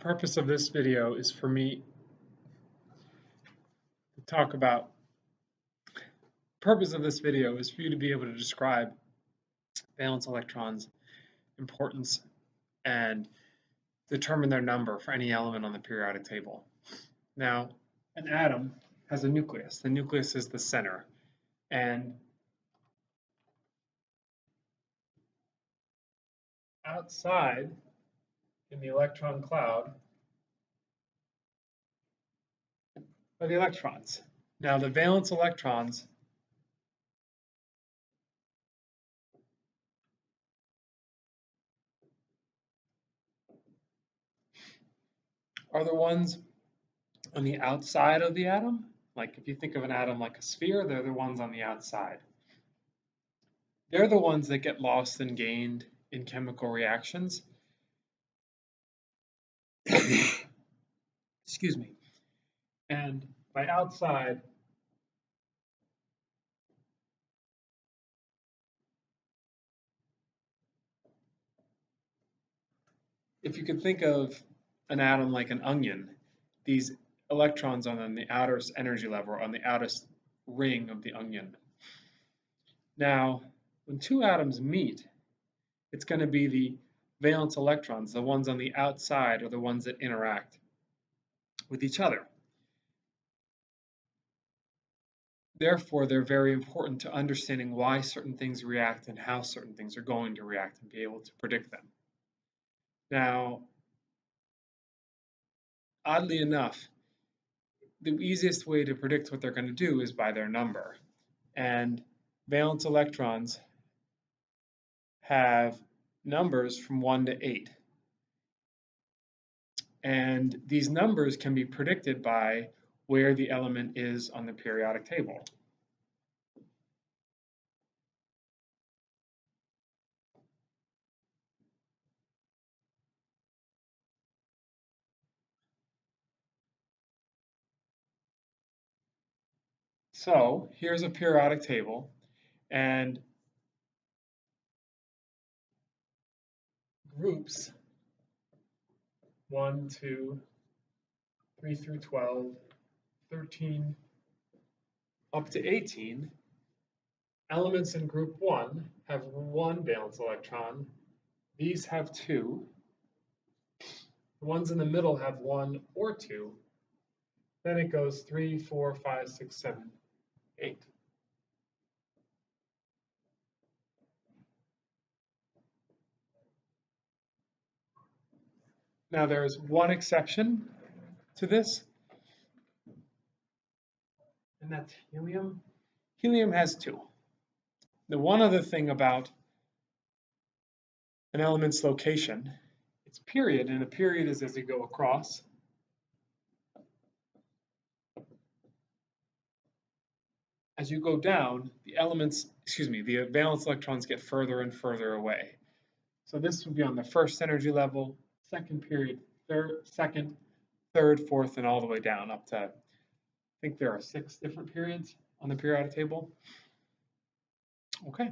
purpose of this video is for me to talk about, you to be able to describe valence electrons' importance and determine their number for any element on the periodic table. Now, an atom has a nucleus. The nucleus is the center, and outside in the electron cloud are the electrons. Now, the valence electrons are the ones on the outside of the atom. Like if you think of an atom like a sphere, they're the ones on the outside. They're the ones that get lost and gained in chemical reactions. Excuse me. And by outside, if you could think of an atom like an onion, these electrons are on the outer energy level, on the outer ring of the onion. Now, when two atoms meet, it's going to be the valence electrons, the ones on the outside, are the ones that interact with each other. Therefore, they're very important to understanding why certain things react and how certain things are going to react and be able to predict them. Now, oddly enough, the easiest way to predict what they're going to do is by their number. And valence electrons have numbers from 1 to 8. And these numbers can be predicted by where the element is on the periodic table. So here's a periodic table, and groups 1, 2, 3 through 12, 13, up to 18, elements in group 1 have 1 valence electron. These have 2. The ones in the middle have 1 or 2. Then it goes 3, 4, 5, 6, 7, 8. Now there's one exception to this, and that's helium. Helium has 2. The one other thing about an element's location, its period, and a period is as you go across. As you go down, the valence electrons get further and further away. So this would be on the first energy level, second period, second, third, fourth, and all the way down up to, I think there are 6 different periods on the periodic table. Okay.